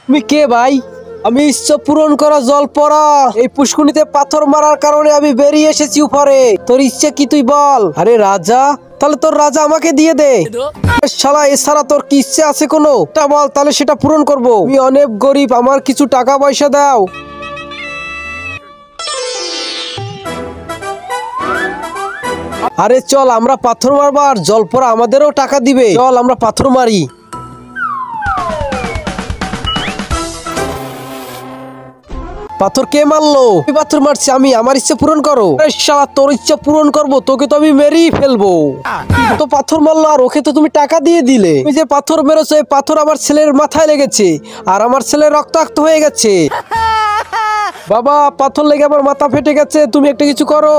তুমি কে ভাই? আমি ইচ্ছা পূরণ করা জল পড়া। এই পুষ্কুনিতে পাথর মারার কারণে আমি বেরিয়ে এসেছি উপরে। তোর ইচ্ছা কি তুই বল? আরে রাজা, তাহলে তোর রাজা আমাকে দিয়ে দে। শালা, এছাড়া তোর কি ইচ্ছে আছে কোনো? তা বল, তাহলে সেটা পূরণ করবো। আমি অনেক গরিব, আমার কিছু টাকা পয়সা দাও। আরে চল, আমরা পাথর মারবো আর জল পড়া আমাদেরও টাকা দিবে। চল আমরা পাথর মারি। পাথর কে মারলো? পাথর মারছি আমি, আমার ইচ্ছা পূরণ করো। শালা, তোর ইচ্ছা পূরণ করবো, তোকে তো আমি মেরেই ফেলবো। তো পাথর মারলো আর ওকে তো তুমি টাকা দিয়ে দিলে। তুমি যে পাথর মেরেছো, এই পাথর আমার ছেলের মাথায় লেগেছে আর আমার ছেলে রক্তাক্ত হয়ে গেছে। বাবা, পাথর লেগে আমার মাথা ফেটে গেছে, তুমি একটা কিছু করো।